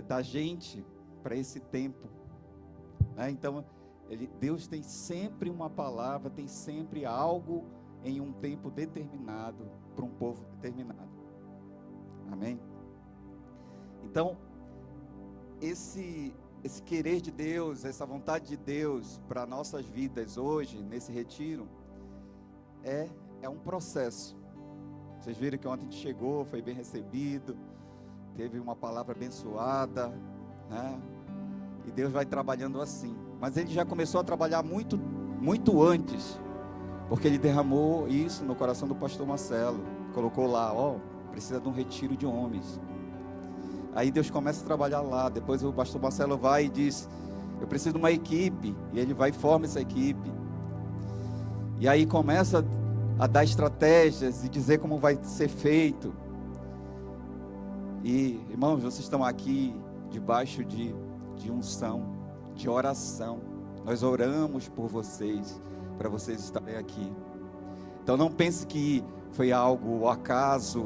da gente para esse tempo, né? Então, Deus tem sempre uma palavra, tem sempre algo em um tempo determinado, para um povo determinado. Amém? Então, esse querer de Deus, essa vontade de Deus para nossas vidas hoje, nesse retiro, é um processo. Vocês viram que ontem a gente chegou, foi bem recebido, teve uma palavra abençoada, né? E Deus vai trabalhando assim. Mas Ele já começou a trabalhar muito, muito antes, porque Ele derramou isso no coração do pastor Marcelo. Colocou lá, precisa de um retiro de homens. Aí Deus começa a trabalhar lá. Depois o pastor Marcelo vai e diz, eu preciso de uma equipe. E ele vai e forma essa equipe. E aí começa a dar estratégias e dizer como vai ser feito. E, irmãos, vocês estão aqui debaixo de unção, de oração. Nós oramos por vocês, para vocês estarem aqui. Então não pense que foi algo ao acaso,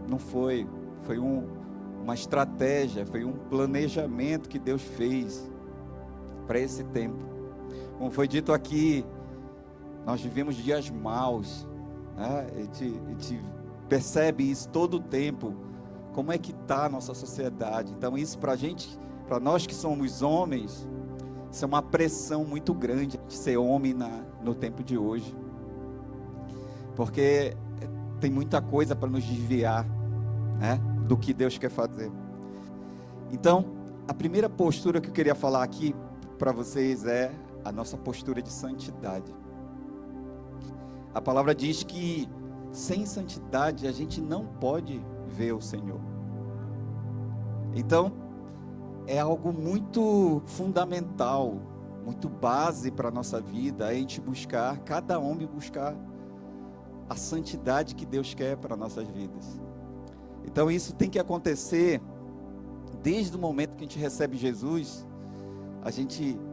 não foi. Foi uma estratégia, foi um planejamento que Deus fez para esse tempo. Como foi dito aqui, nós vivemos dias maus, né? A gente percebe isso todo o tempo, como é que está a nossa sociedade. Então isso para a gente, para nós que somos homens, isso é uma pressão muito grande de ser homem no tempo de hoje, porque tem muita coisa para nos desviar, né, do que Deus quer fazer. Então, a primeira postura que eu queria falar aqui para vocês é a nossa postura de santidade. A palavra diz que sem santidade a gente não pode ver o Senhor. Então, é algo muito fundamental, muito base para a nossa vida, a gente buscar, cada homem buscar a santidade que Deus quer para nossas vidas. Então isso tem que acontecer desde o momento que a gente recebe Jesus.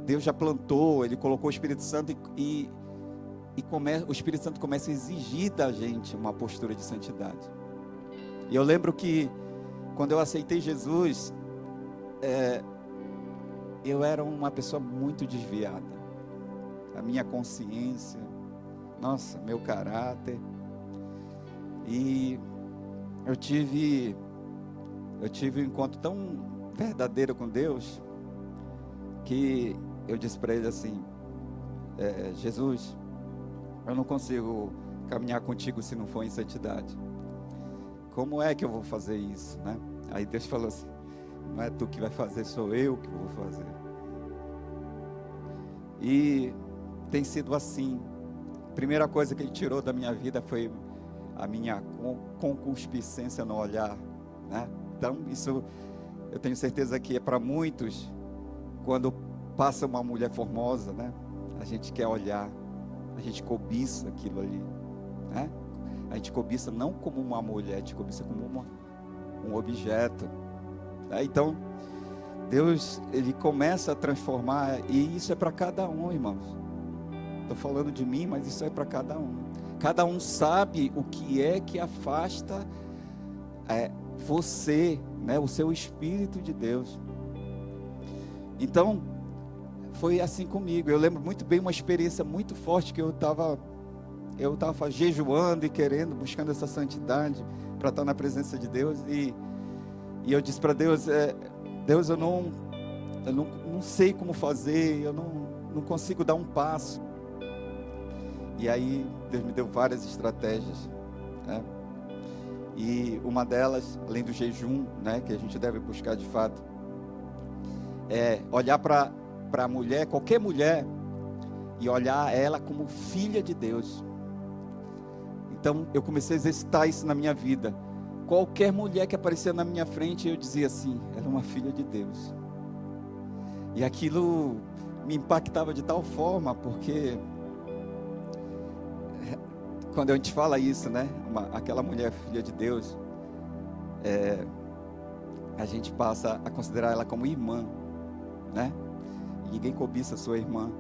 Deus já plantou, Ele colocou o Espírito Santo e o Espírito Santo começa a exigir da gente uma postura de santidade. E eu lembro que quando eu aceitei Jesus, eu era uma pessoa muito desviada. A minha consciência, nossa, meu caráter. E eu tive um encontro tão verdadeiro com Deus, que eu disse para Ele assim, Jesus, eu não consigo caminhar contigo se não for em santidade. Como é que eu vou fazer isso, né? Aí Deus falou assim, não é tu que vai fazer, sou eu que vou fazer. E tem sido assim. A primeira coisa que Ele tirou da minha vida foi a minha concupiscência no olhar, né? Então isso eu tenho certeza que é para muitos. Quando passa uma mulher formosa, né, a gente quer olhar, a gente cobiça aquilo ali, né? A gente cobiça não como uma mulher, a gente cobiça como um objeto, né? Então Deus, Ele começa a transformar, e isso é para cada um, irmãos. Estou falando de mim, mas isso é para cada um. Cada um sabe o que é que afasta você, né, o seu Espírito de Deus. Então, foi assim comigo. Eu lembro muito bem uma experiência muito forte que eu estava jejuando e buscando essa santidade para estar na presença de Deus. E eu disse para Deus, Deus, eu não sei como fazer, eu não consigo dar um passo. E aí Deus me deu várias estratégias, né? E uma delas, além do jejum, né, que a gente deve buscar de fato, é olhar para a mulher, qualquer mulher, e olhar ela como filha de Deus. Então eu comecei a exercitar isso na minha vida. Qualquer mulher que aparecia na minha frente, eu dizia assim, ela é uma filha de Deus. E aquilo me impactava de tal forma, porque quando a gente fala isso, né, aquela mulher filha de Deus, a gente passa a considerar ela como irmã, né? E ninguém cobiça a sua irmã.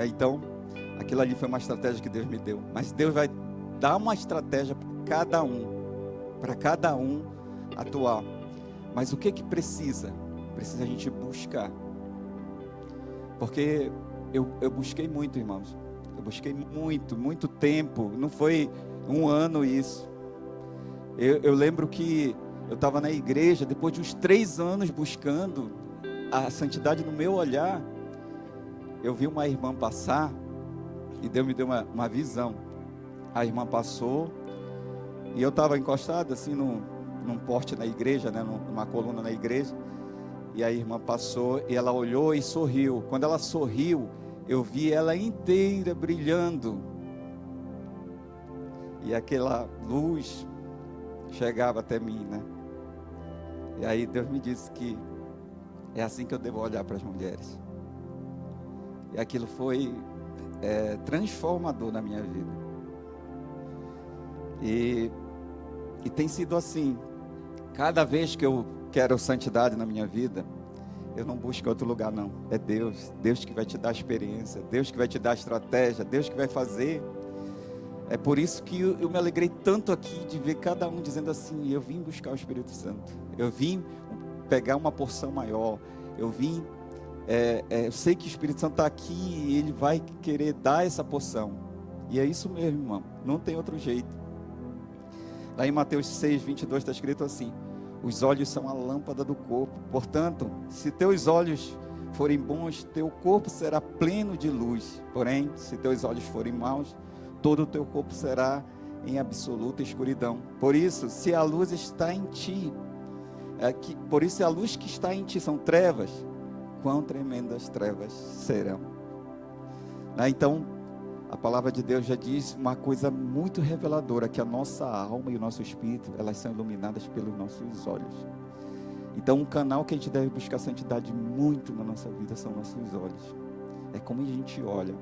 Então, aquilo ali foi uma estratégia que Deus me deu. Mas Deus vai dar uma estratégia para cada um atuar. Mas o que precisa? precisa a gente buscar. Porque eu busquei muito, irmãos. Eu busquei muito tempo. Não foi um ano isso. Eu lembro que eu estava na igreja, depois de uns 3 anos buscando a santidade no meu olhar, eu vi uma irmã passar e Deus me deu uma visão. A irmã passou e eu estava encostado assim num poste na igreja, né, numa coluna na igreja, e a irmã passou e ela olhou e sorriu. Quando ela sorriu, eu vi ela inteira brilhando, e aquela luz chegava até mim, né? E aí Deus me disse que é assim que eu devo olhar para as mulheres. E aquilo foi transformador na minha vida. E tem sido assim. Cada vez que eu quero santidade na minha vida, eu não busco em outro lugar, não. É Deus. Deus que vai te dar experiência. Deus que vai te dar estratégia. Deus que vai fazer. É por isso que eu me alegrei tanto aqui de ver cada um dizendo assim: eu vim buscar o Espírito Santo. Eu vim pegar uma porção maior. Eu vim... eu sei que o Espírito Santo está aqui e Ele vai querer dar essa porção. E é isso mesmo, irmão. Não tem outro jeito. Lá em Mateus 6, 22 está escrito assim: os olhos são a lâmpada do corpo. Portanto, se teus olhos forem bons, teu corpo será pleno de luz. Porém, se teus olhos forem maus, todo o teu corpo será em absoluta escuridão. Por isso, se a luz está em ti, por isso a luz que está em ti são trevas, quão tremendas trevas serão. Então, a palavra de Deus já diz uma coisa muito reveladora, que a nossa alma e o nosso espírito, elas são iluminadas pelos nossos olhos. Então, um canal que a gente deve buscar santidade muito na nossa vida são nossos olhos. É como a gente olha,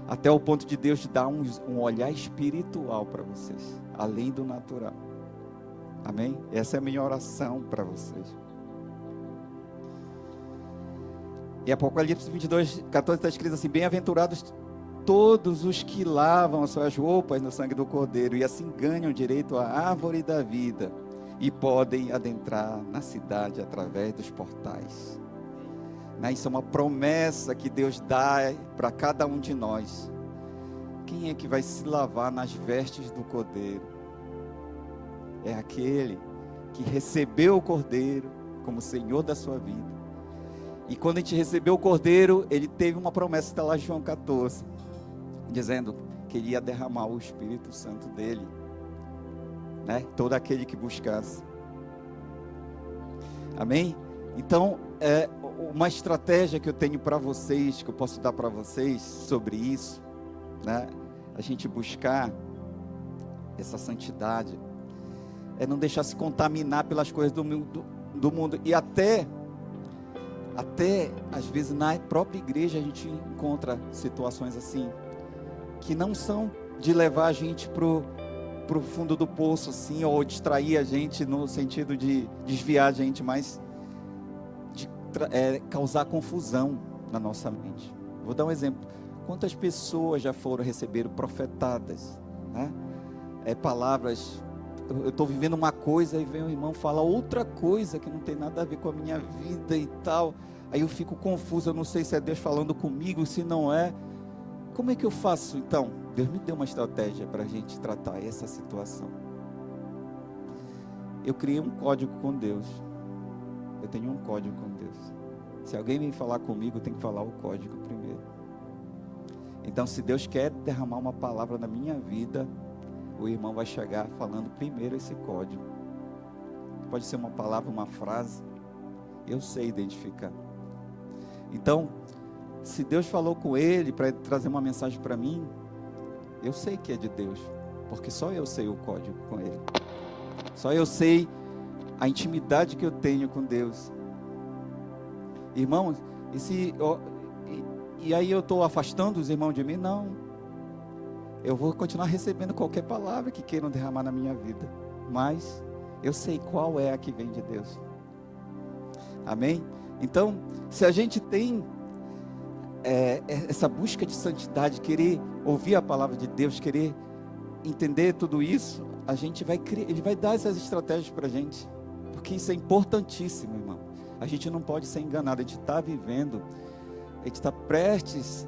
até o ponto de Deus te dar um olhar espiritual para vocês, além do natural. Amém? Essa é a minha oração para vocês. Em Apocalipse 22, 14 está escrito assim: bem-aventurados todos os que lavam as suas roupas no sangue do Cordeiro, e assim ganham direito à árvore da vida, e podem adentrar na cidade através dos portais. Isso é uma promessa que Deus dá para cada um de nós. Quem é que vai se lavar nas vestes do Cordeiro? É aquele que recebeu o Cordeiro como Senhor da sua vida. E quando a gente recebeu o Cordeiro, ele teve uma promessa, está lá em João 14, dizendo que ele ia derramar o Espírito Santo dele, né? Todo aquele que buscasse. Amém? Então, uma estratégia que eu tenho para vocês, que eu posso dar para vocês sobre isso, né? A gente buscar essa santidade, é não deixar se contaminar pelas coisas do mundo. E até às vezes na própria igreja a gente encontra situações assim, que não são de levar a gente pro fundo do poço assim, ou distrair a gente no sentido de desviar a gente, mas de causar confusão na nossa mente. Vou dar um exemplo. Quantas pessoas já receberam profetadas, né? Palavras, eu estou vivendo uma coisa e vem um irmão falar outra coisa que não tem nada a ver com a minha vida e tal. Aí eu fico confuso, eu não sei se é Deus falando comigo, se não é. Como é que eu faço então? Deus me deu uma estratégia para a gente tratar essa situação. Eu criei um código com Deus. Eu tenho um código com Deus. Se alguém vem falar comigo, tem que falar o código primeiro. Então, se Deus quer derramar uma palavra na minha vida, o irmão vai chegar falando primeiro esse código. Pode ser uma palavra, uma frase. Eu sei identificar. Então, se Deus falou com ele para trazer uma mensagem para mim, eu sei que é de Deus, porque só eu sei o código com ele. Só eu sei a intimidade que eu tenho com Deus. Irmãos, e aí eu estou afastando os irmãos de mim? Não. Eu vou continuar recebendo qualquer palavra que queiram derramar na minha vida, mas eu sei qual é a que vem de Deus. Amém? Então, se a gente tem essa busca de santidade, querer ouvir a palavra de Deus, querer entender tudo isso, Ele vai dar essas estratégias para a gente, porque isso é importantíssimo, irmão. A gente não pode ser enganado, a gente está vivendo, a gente está prestes.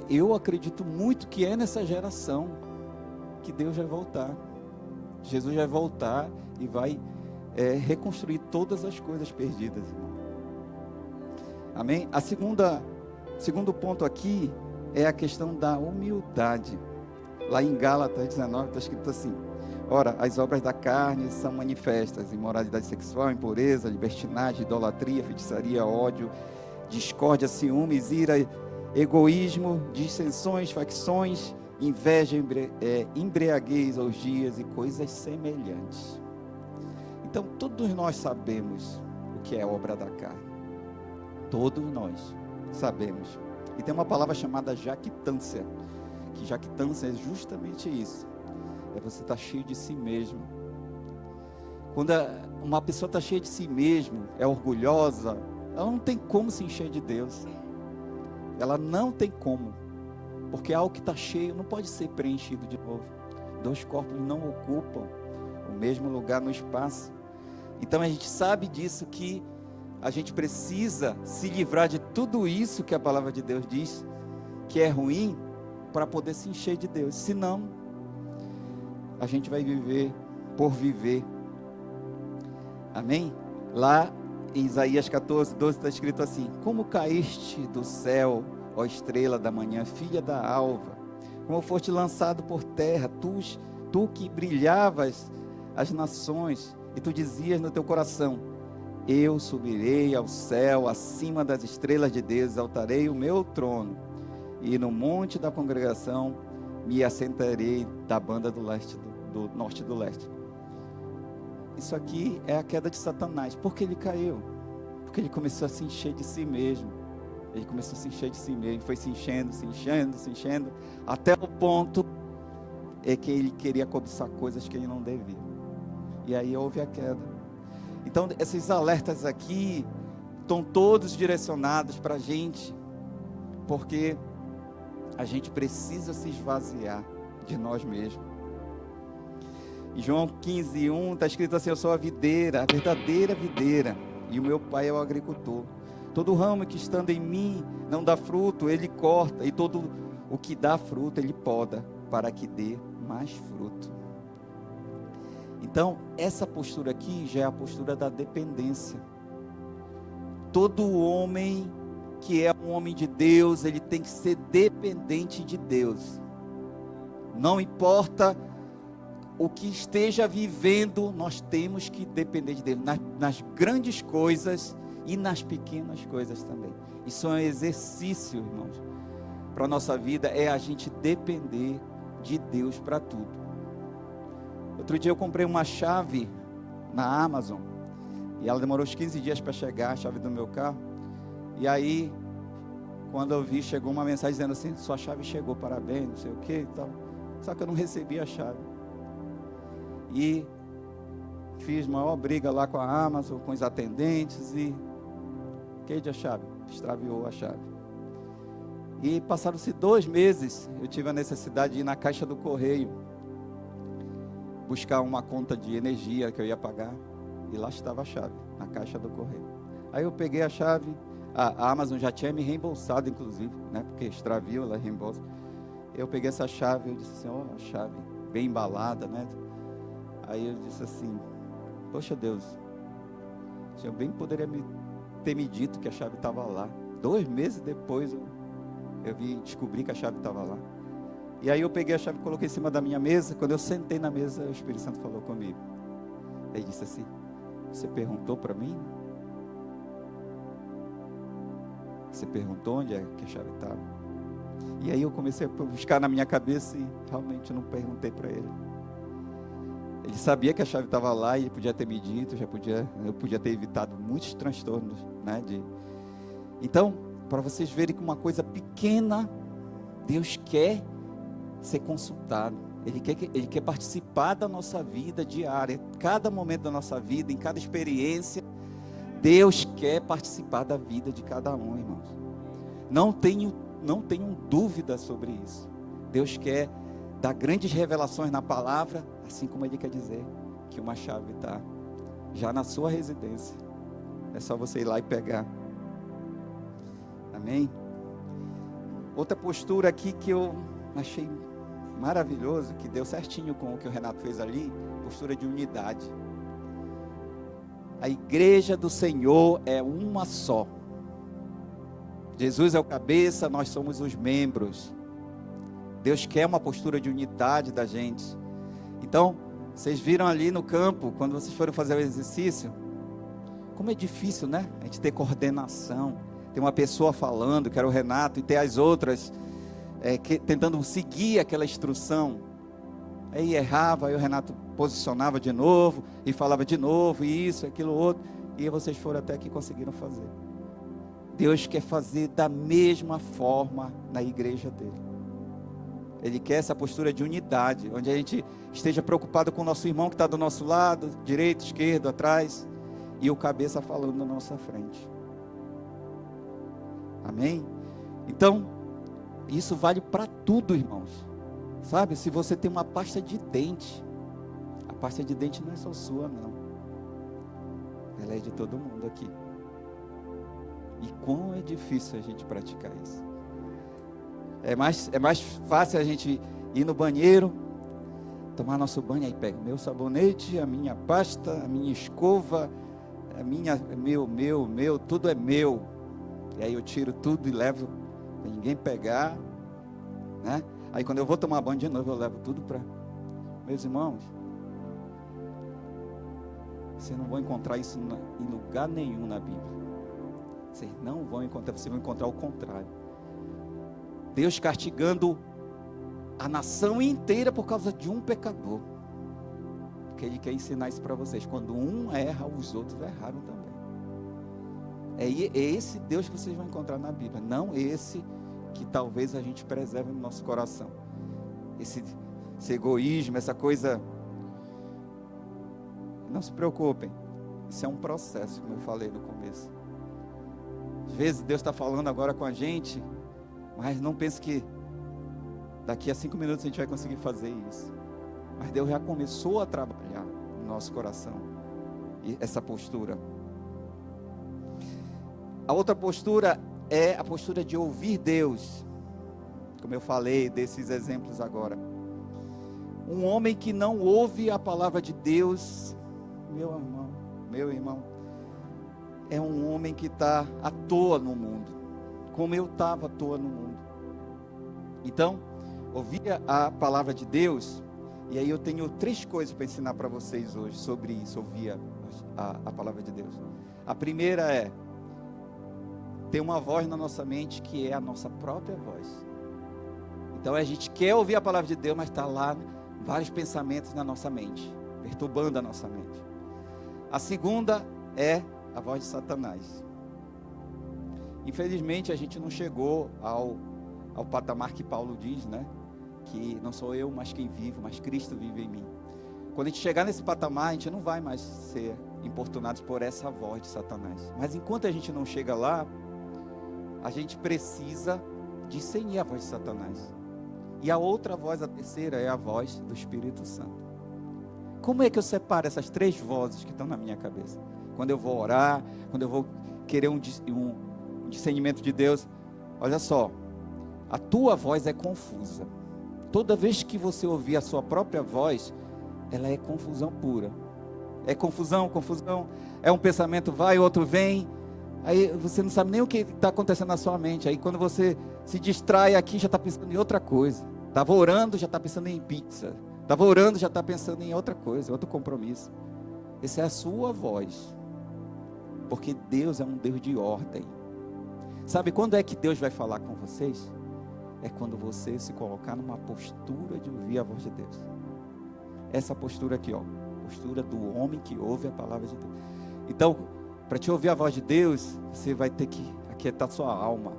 Eu acredito muito que é nessa geração que Deus vai voltar. Jesus vai voltar e vai reconstruir todas as coisas perdidas, irmão. Amém? Segundo ponto aqui é a questão da humildade. Lá em Gálatas 19 está escrito assim: ora, as obras da carne são manifestas: imoralidade sexual, impureza, libertinagem, idolatria, feitiçaria, ódio, discórdia, ciúmes, ira, egoísmo, dissensões, facções, inveja, embriaguez, orgias e coisas semelhantes. Então, todos nós sabemos o que é obra da carne. Todos nós sabemos. E tem uma palavra chamada jactância, que jactância é justamente isso. É você estar cheio de si mesmo. Quando uma pessoa está cheia de si mesmo, é orgulhosa, ela não tem como se encher de Deus. Ela não tem como. Porque algo que está cheio não pode ser preenchido de novo. Dois corpos não ocupam o mesmo lugar no espaço. Então a gente sabe disso, que a gente precisa se livrar de tudo isso que a palavra de Deus diz que é ruim, para poder se encher de Deus. Senão, a gente vai viver por viver. Amém? Lá em Isaías 14, 12 está escrito assim: como caíste do céu, ó estrela da manhã, filha da alva, como foste lançado por terra, tu que brilhavas as nações, e tu dizias no teu coração: eu subirei ao céu, acima das estrelas de Deus, exaltarei o meu trono, e no monte da congregação me assentarei da banda do norte e do leste. Isso aqui é a queda de Satanás. Por que ele caiu? Porque ele começou a se encher de si mesmo. Ele começou a se encher de si mesmo, foi se enchendo, até o ponto que ele queria cobiçar coisas que ele não devia. E aí houve a queda. Então, esses alertas aqui estão todos direcionados para a gente, porque a gente precisa se esvaziar de nós mesmos. Em João 15, 1 está escrito assim: eu sou a videira, a verdadeira videira, e o meu pai é o agricultor. Todo ramo que estando em mim não dá fruto, ele corta, e todo o que dá fruto, ele poda, para que dê mais fruto. Então, essa postura aqui já é a postura da dependência. Todo homem que é um homem de Deus, ele tem que ser dependente de Deus. Não importa o que esteja vivendo, nós temos que depender de Deus, nas grandes coisas e nas pequenas coisas também. Isso é um exercício, irmãos, para a nossa vida, é a gente depender de Deus para tudo. Outro dia eu comprei uma chave na Amazon, e ela demorou uns 15 dias para chegar, a chave do meu carro. E aí, quando eu vi, chegou uma mensagem dizendo assim: sua chave chegou, parabéns, não sei o que e tal. Só que eu não recebi a chave. E fiz maior briga lá com a Amazon, com os atendentes, e a chave, extraviou a chave. E passaram-se 2 meses, eu tive a necessidade de ir na caixa do correio, buscar uma conta de energia que eu ia pagar, e lá estava a chave, na caixa do correio. Aí eu peguei a chave, a Amazon já tinha me reembolsado, inclusive, né, porque extravio, ela reembolsa. Eu peguei essa chave, eu disse assim: ó, a chave, bem embalada, né? Aí eu disse assim: poxa Deus, o Senhor bem poderia ter me dito que a chave estava lá. 2 meses depois eu descobri que a chave estava lá. E aí eu peguei a chave e coloquei em cima da minha mesa. Quando eu sentei na mesa, o Espírito Santo falou comigo. Ele disse assim: você perguntou para mim? Você perguntou onde é que a chave estava? E aí eu comecei a buscar na minha cabeça e realmente não perguntei para ele. Ele sabia que a chave estava lá e ele podia ter me dito, eu podia ter evitado muitos transtornos, né? Então, para vocês verem que uma coisa pequena, Deus quer ser consultado. Ele quer participar da nossa vida diária, cada momento da nossa vida, em cada experiência. Deus quer participar da vida de cada um, irmãos. Não tenham dúvida sobre isso. Deus quer dar grandes revelações na palavra, assim como Ele quer dizer que uma chave está já na sua residência, É só você ir lá e pegar. Amém? Outra postura aqui que eu achei maravilhoso, que deu certinho com o que o Renato fez ali, postura de unidade. A igreja do Senhor é uma só. Jesus é o cabeça, nós somos os membros. Deus quer uma postura de unidade da gente. Então, vocês viram ali no campo, quando vocês foram fazer o exercício, como é difícil, né? A gente ter coordenação. Tem uma pessoa falando, que era o Renato, e ter as outras tentando seguir aquela instrução. Aí errava, aí o Renato posicionava de novo, e falava de novo, isso, aquilo, outro. E vocês foram até que conseguiram fazer. Deus quer fazer da mesma forma na igreja dele. Ele quer essa postura de unidade, onde a gente esteja preocupado com o nosso irmão que está do nosso lado, direito, esquerdo, atrás, e o cabeça falando na nossa frente. Amém? Então, isso vale para tudo, irmãos. Sabe, se você tem uma pasta de dente, a pasta de dente não é só sua, não. Ela é de todo mundo aqui. E quão é difícil a gente praticar isso. É mais fácil a gente ir no banheiro, tomar nosso banho, aí pega meu sabonete, a minha pasta, a minha escova, meu, tudo é meu. E aí eu tiro tudo e levo para ninguém pegar, né? Aí quando eu vou tomar banho de novo, eu levo tudo para meus irmãos. Vocês não vão encontrar isso em lugar nenhum na Bíblia. Vocês não vão encontrar, vocês vão encontrar o contrário. Deus castigando a nação inteira por causa de um pecador. Porque Ele quer ensinar isso para vocês. Quando um erra, os outros erraram também. É esse Deus que vocês vão encontrar na Bíblia. Não esse que talvez a gente preserve no nosso coração. Esse egoísmo, essa coisa. Não se preocupem. Isso é um processo, como eu falei no começo. Às vezes Deus está falando agora com a gente, mas não pense que daqui a 5 minutos a gente vai conseguir fazer isso. Mas Deus já começou a trabalhar no nosso coração, e essa postura. A outra postura é a postura de ouvir Deus. Como eu falei desses exemplos agora. Um homem que não ouve a palavra de Deus, meu irmão, é um homem que está à toa no mundo, como eu estava à toa no mundo. Então, ouvir a palavra de Deus, e aí eu tenho 3 coisas para ensinar para vocês hoje sobre isso, ouvir a palavra de Deus. A primeira é, ter uma voz na nossa mente que é a nossa própria voz. Então a gente quer ouvir a palavra de Deus, mas está lá vários pensamentos na nossa mente, perturbando a nossa mente. A segunda é a voz de Satanás. Infelizmente a gente não chegou ao patamar que Paulo diz, né? Que não sou eu, mas quem vive, mas Cristo vive em mim. Quando a gente chegar nesse patamar, a gente não vai mais ser importunados por essa voz de Satanás. Mas enquanto a gente não chega lá, a gente precisa discernir a voz de Satanás. E a outra voz, a terceira, é a voz do Espírito Santo. Como é que eu separo essas 3 vozes que estão na minha cabeça? Quando eu vou orar, quando eu vou querer um discernimento de Deus, olha só, a tua voz é confusa. Toda vez que você ouvir a sua própria voz, ela é confusão pura. É confusão, é um pensamento vai, outro vem, aí você não sabe nem o que está acontecendo na sua mente. Aí quando você se distrai aqui, já está pensando em outra coisa. Estava orando, já está pensando em pizza. Estava orando, já está pensando em outra coisa, outro compromisso. Essa é a sua voz. Porque Deus é um Deus de ordem. Sabe quando é que Deus vai falar com vocês? É quando você se colocar numa postura de ouvir a voz de Deus. Essa postura aqui, ó, postura do homem que ouve a palavra de Deus. Então, para te ouvir a voz de Deus, você vai ter que aquietar sua alma,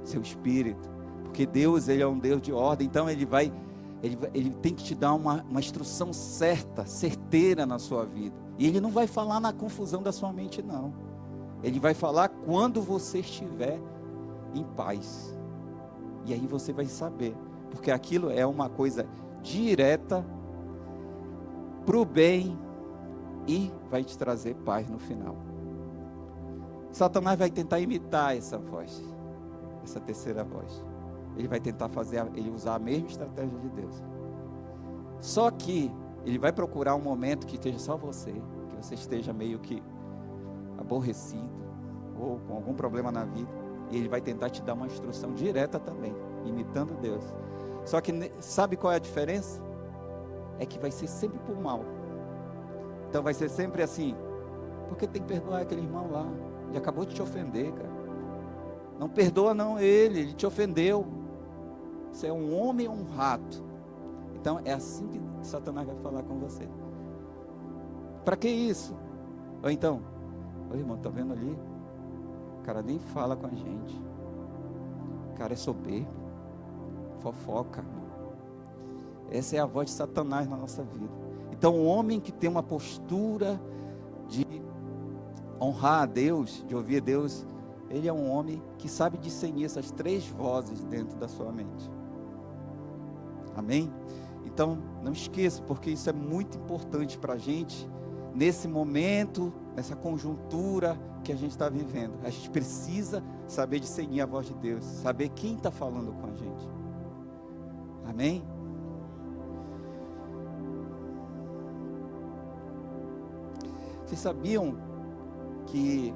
seu espírito, porque Deus, Ele é um Deus de ordem. Então Ele tem que te dar uma instrução certa, certeira na sua vida. E Ele não vai falar na confusão da sua mente, não. Ele vai falar quando você estiver em paz. E aí você vai saber, porque aquilo é uma coisa direta para o bem e vai te trazer paz no final. Satanás vai tentar imitar essa voz, essa terceira voz. Ele vai tentar ele usar a mesma estratégia de Deus. Só que ele vai procurar um momento que esteja só você, que você esteja meio que aborrecido, ou com algum problema na vida, e ele vai tentar te dar uma instrução direta também, imitando Deus. Só que sabe qual é a diferença? É que vai ser sempre por mal. Então vai ser sempre assim, porque tem que perdoar aquele irmão lá, ele acabou de te ofender, cara. Não perdoa não ele te ofendeu. Você é um homem ou um rato? Então é assim que Satanás vai falar com você. Para que isso? Ou então, olha irmão, tá vendo ali? O cara nem fala com a gente. O cara é soberbo, fofoca. Essa é a voz de Satanás na nossa vida. Então o homem que tem uma postura de honrar a Deus, de ouvir a Deus, ele é um homem que sabe discernir essas três vozes dentro da sua mente. Amém? Então, não esqueça, porque isso é muito importante para a gente, nesse momento, nessa conjuntura que a gente está vivendo. A gente precisa saber discernir a voz de Deus, saber quem está falando com a gente. Amém? Vocês sabiam que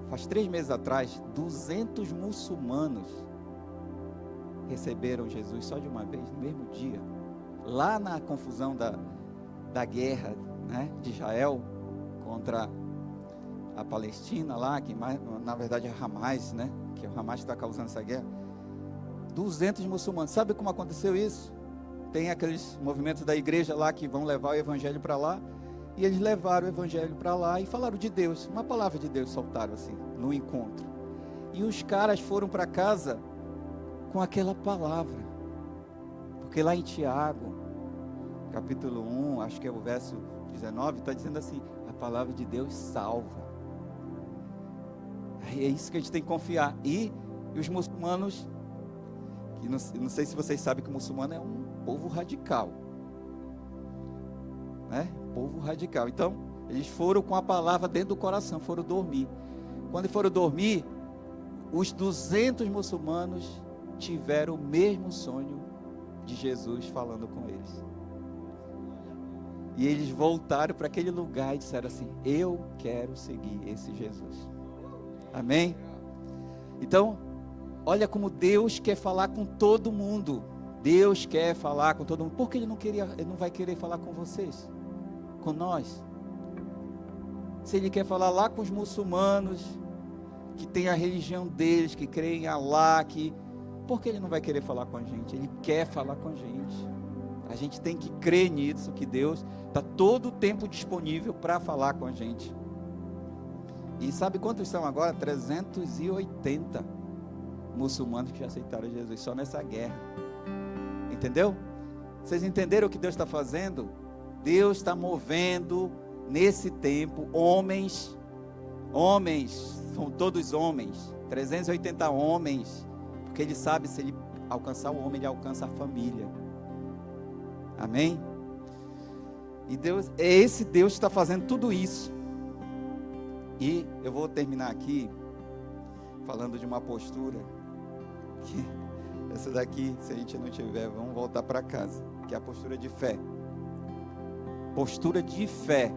faz 3 meses atrás, 200 muçulmanos receberam Jesus só de uma vez, no mesmo dia, lá na confusão da guerra, né, de Israel contra a Palestina lá, que na verdade é Hamas, né, que é o Hamas que está causando essa guerra. 200 muçulmanos. Sabe como aconteceu isso? Tem aqueles movimentos da igreja lá que vão levar o evangelho para lá. E eles levaram o evangelho para lá e falaram de Deus. Uma palavra de Deus soltaram assim, no encontro. E os caras foram para casa com aquela palavra. Porque lá em Tiago, capítulo 1, acho que é o verso 19, está dizendo assim: a palavra de Deus salva. É isso que a gente tem que confiar. E os muçulmanos, que não sei se vocês sabem que o muçulmano é um povo radical, né? Povo radical. Então, eles foram com a palavra dentro do coração, foram dormir. Quando foram dormir, os 200 muçulmanos tiveram o mesmo sonho de Jesus falando com eles. E eles voltaram para aquele lugar e disseram assim: eu quero seguir esse Jesus. Amém? Então, olha como Deus quer falar com todo mundo. Deus quer falar com todo mundo. Por que Ele não vai querer falar com vocês? Com nós? Se Ele quer falar lá com os muçulmanos, que tem a religião deles, que creem em Alá, por que Ele não vai querer falar com a gente? Ele quer falar com a gente. A gente tem que crer nisso, que Deus está todo o tempo disponível para falar com a gente. E sabe quantos são agora? 380 muçulmanos que já aceitaram Jesus, só nessa guerra. Entendeu? Vocês entenderam o que Deus está fazendo? Deus está movendo nesse tempo homens, são todos homens, 380 homens, porque Ele sabe, se Ele alcançar o homem, Ele alcança a família. Amém? E Deus, é esse Deus que está fazendo tudo isso. E eu vou terminar aqui falando de uma postura que essa daqui, se a gente não tiver, vamos voltar para casa, que é a postura de fé. Postura de fé.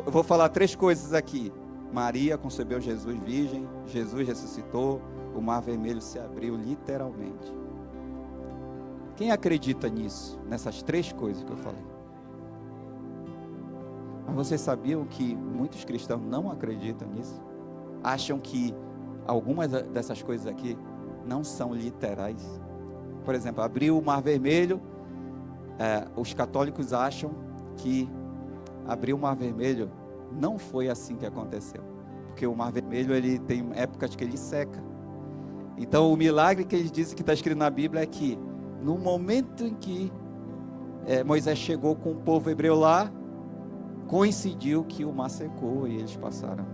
Eu vou falar 3 coisas aqui. Maria concebeu Jesus virgem, Jesus ressuscitou, o mar vermelho se abriu literalmente. Quem acredita nisso? Nessas 3 coisas que eu falei. Mas vocês sabiam que muitos cristãos não acreditam nisso? Acham que algumas dessas coisas aqui não são literais. Por exemplo, abriu o mar vermelho. Os católicos acham que abrir o mar vermelho não foi assim que aconteceu, porque o mar vermelho ele tem épocas que ele seca. Então o milagre que eles dizem que está escrito na Bíblia é que no momento em que Moisés chegou com o povo hebreu lá, coincidiu que o mar secou e eles passaram.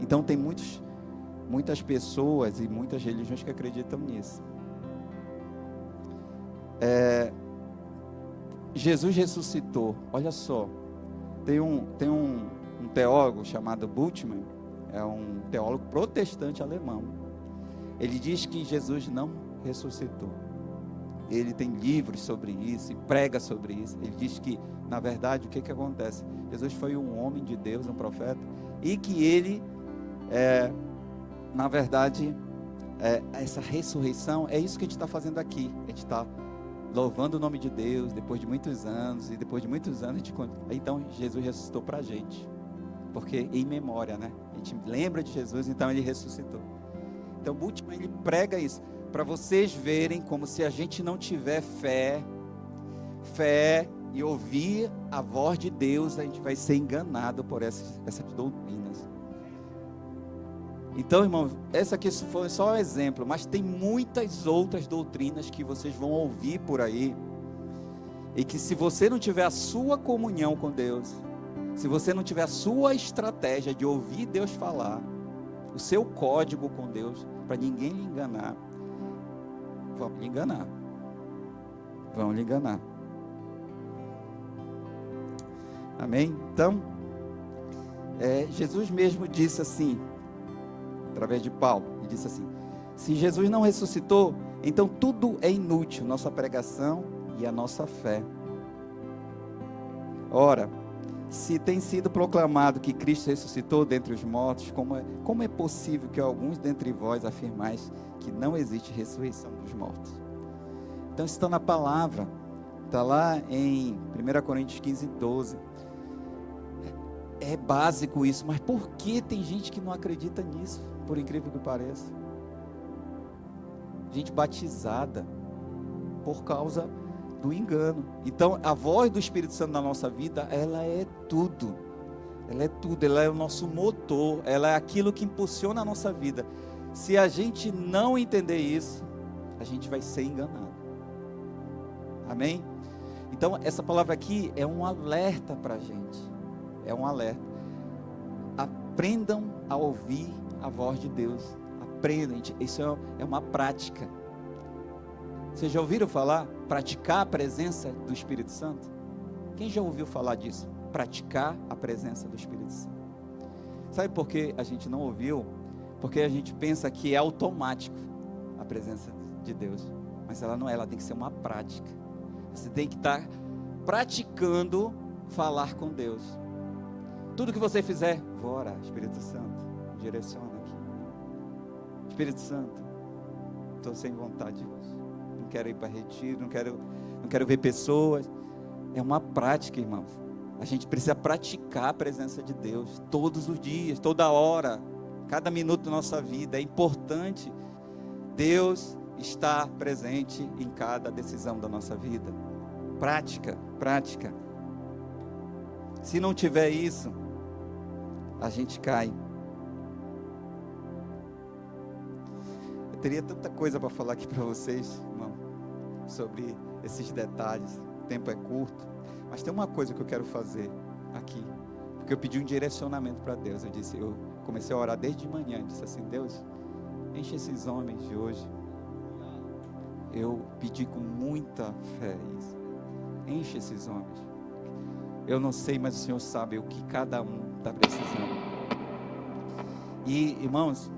Então tem muitas pessoas e muitas religiões que acreditam nisso. Jesus ressuscitou. Olha só, tem um um teólogo chamado Bultmann, é um teólogo protestante alemão. Ele diz que Jesus não ressuscitou. Ele tem livros sobre isso e prega sobre isso. Ele diz que, na verdade, o que acontece? Jesus foi um homem de Deus, um profeta, e que ele, na verdade, essa ressurreição, é isso que a gente está fazendo aqui. A gente está louvando o nome de Deus, depois de muitos anos, e depois de muitos anos, então Jesus ressuscitou para a gente, porque em memória, né? A gente lembra de Jesus, então ele ressuscitou. Então Bultmann, ele prega isso, para vocês verem como se a gente não tiver fé e ouvir a voz de Deus, a gente vai ser enganado por essas doutrinas. Então, irmão, essa aqui foi só um exemplo, mas tem muitas outras doutrinas que vocês vão ouvir por aí, e que se você não tiver a sua comunhão com Deus, se você não tiver a sua estratégia de ouvir Deus falar, o seu código com Deus, para ninguém lhe enganar, vão lhe enganar. Vão lhe enganar. Amém? Então, Jesus mesmo disse assim, através de Paulo, ele disse assim: se Jesus não ressuscitou, então tudo é inútil, nossa pregação e a nossa fé. Ora, se tem sido proclamado que Cristo ressuscitou dentre os mortos, como é possível que alguns dentre vós afirmais que não existe ressurreição dos mortos? Então isso está na palavra, está lá em 1 Coríntios 15, 12. É básico isso, mas por que tem gente que não acredita nisso, por incrível que pareça? Gente batizada por causa do engano. Então a voz do Espírito Santo na nossa vida, ela é tudo, ela é o nosso motor, ela é aquilo que impulsiona a nossa vida. Se a gente não entender isso, a gente vai ser enganado. Amém? Então essa palavra aqui é um alerta para a gente, é um alerta. Aprendam a ouvir a voz de Deus, aprendam, isso é uma prática. Vocês já ouviram falar? Praticar a presença do Espírito Santo? Quem já ouviu falar disso? Praticar a presença do Espírito Santo. Sabe por que a gente não ouviu? Porque a gente pensa que é automático a presença de Deus. Mas ela não é, ela tem que ser uma prática. Você tem que estar praticando falar com Deus. Tudo que você fizer, vou orar. Espírito Santo, direciona aqui. Espírito Santo, estou sem vontade hoje. Não quero ir para retiro, não quero ver pessoas. É uma prática, irmãos. A gente precisa praticar a presença de Deus todos os dias, toda hora, cada minuto da nossa vida. É importante. Deus está presente em cada decisão da nossa vida. Prática. Se não tiver isso, a gente cai. Eu teria tanta coisa para falar aqui para vocês, irmão, sobre esses detalhes. O tempo é curto, mas tem uma coisa que eu quero fazer aqui, porque eu pedi um direcionamento para Deus. Eu comecei a orar desde de manhã, disse assim: Deus, enche esses homens de hoje. Eu pedi com muita fé isso. Enche esses homens. Eu não sei, mas o Senhor sabe o que cada um está precisando. E, irmãos,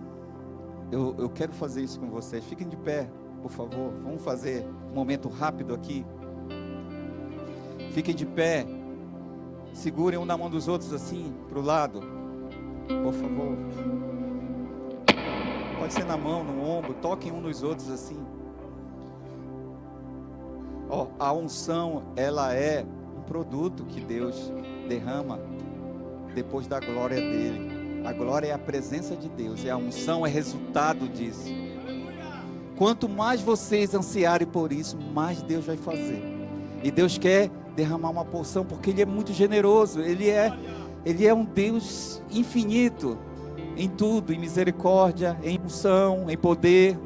eu quero fazer isso com vocês. Fiquem de pé, por favor. Vamos fazer um momento rápido aqui. Fiquem de pé. Segurem um na mão dos outros assim, para o lado. Por favor. Pode ser na mão, no ombro. Toquem um nos outros assim. A unção, ela é um produto que Deus derrama depois da glória dele. A glória é a presença de Deus, e a unção é resultado disso. Quanto mais vocês ansiarem por isso, mais Deus vai fazer. E Deus quer derramar uma porção, porque Ele é muito generoso. Ele é um Deus infinito em tudo, em misericórdia, em unção, em poder.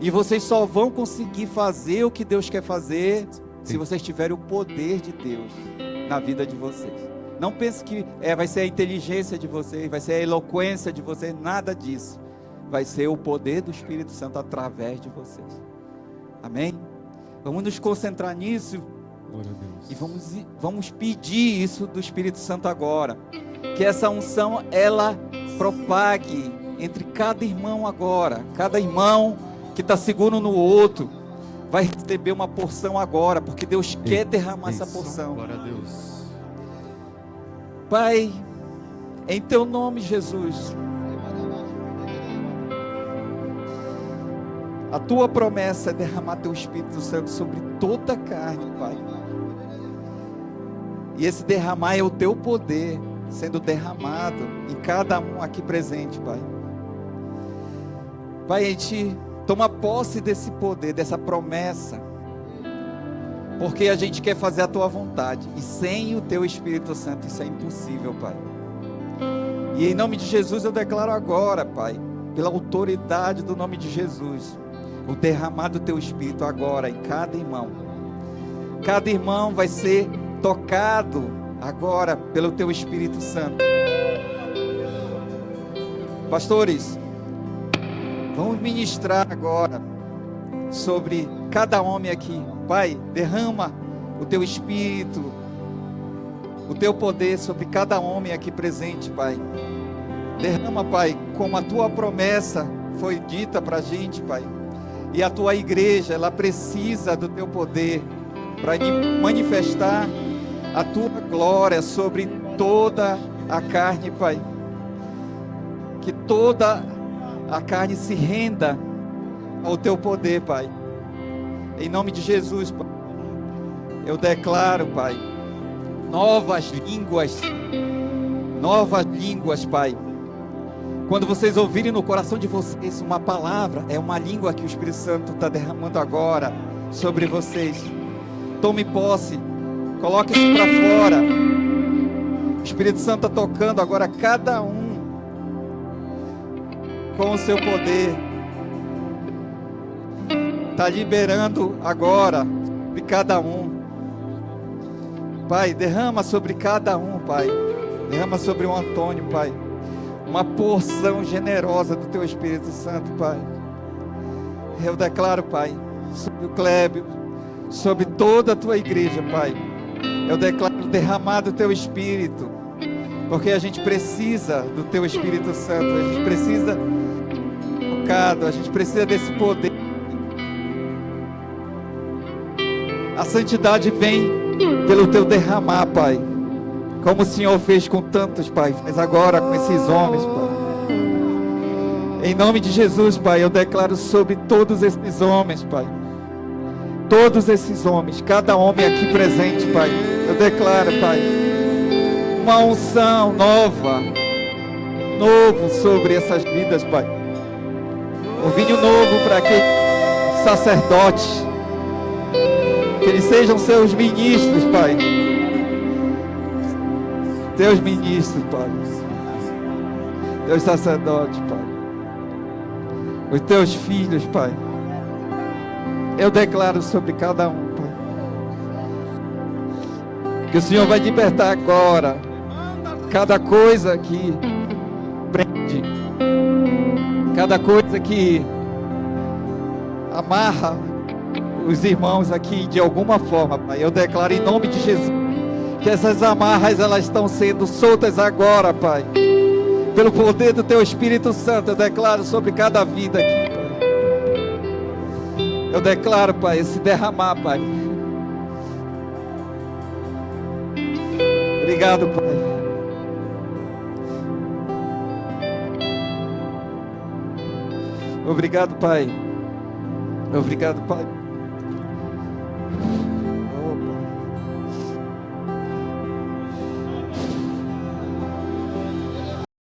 E vocês só vão conseguir fazer o que Deus quer fazer se vocês tiverem o poder de Deus na vida de vocês. Não pense que vai ser a inteligência de vocês, vai ser a eloquência de vocês, nada disso. Vai ser o poder do Espírito Santo através de vocês. Amém? Vamos nos concentrar nisso Glória a Deus. E vamos pedir isso do Espírito Santo agora. Que essa unção, ela propague entre cada irmão agora. Cada irmão que está seguro no outro vai receber uma porção agora, porque Deus quer derramar essa porção. Glória a Deus. Pai, em teu nome, Jesus, a tua promessa é derramar teu Espírito Santo sobre toda a carne, Pai. E esse derramar é o teu poder sendo derramado em cada um aqui presente, Pai. Pai, a gente toma posse desse poder, dessa promessa, porque a gente quer fazer a tua vontade, e sem o teu Espírito Santo isso é impossível, Pai. E em nome de Jesus eu declaro agora, Pai, pela autoridade do nome de Jesus, o derramar do teu Espírito agora em cada irmão. Cada irmão vai ser tocado agora pelo teu Espírito Santo. Pastores, vamos ministrar agora sobre cada homem aqui. Pai, derrama o teu Espírito, o teu poder sobre cada homem aqui presente, Pai. Derrama, Pai, como a tua promessa foi dita para a gente, Pai. E a tua igreja, ela precisa do teu poder para manifestar a tua glória sobre toda a carne, Pai. Que toda a carne se renda ao teu poder, Pai. Em nome de Jesus, Pai, eu declaro, Pai, novas línguas, Pai. Quando vocês ouvirem no coração de vocês uma palavra, é uma língua que o Espírito Santo está derramando agora sobre vocês. Tome posse, coloque isso para fora. O Espírito Santo está tocando agora cada um com o seu poder. Está liberando agora de cada um. Pai, derrama sobre cada um, Pai. Derrama sobre o Antônio, Pai, uma porção generosa do teu Espírito Santo, Pai. Eu declaro, Pai, sobre o Clébio, sobre toda a tua igreja, Pai. Eu declaro derramar do teu Espírito, porque a gente precisa do teu Espírito Santo, a gente precisa tocado, a gente precisa desse poder. A santidade vem pelo teu derramar, Pai, como o Senhor fez com tantos, Pai, mas agora com esses homens, Pai. Em nome de Jesus, Pai, eu declaro sobre todos esses homens, Pai. Todos esses homens, cada homem aqui presente, Pai, eu declaro, Pai, uma unção novo sobre essas vidas, Pai. Um vinho novo para aqueles sacerdotes, que eles sejam seus ministros, Pai. Teus ministros, Pai. Teus sacerdotes, Pai. Os teus filhos, Pai. Eu declaro sobre cada um, Pai, que o Senhor vai libertar agora cada coisa que prende, cada coisa que amarra os irmãos aqui de alguma forma, Pai. Eu declaro em nome de Jesus que essas amarras, elas estão sendo soltas agora, Pai, pelo poder do teu Espírito Santo. Eu declaro sobre cada vida aqui, Pai. Eu declaro, Pai, esse derramar, Pai. Obrigado, Pai. Obrigado, Pai. Obrigado, Pai.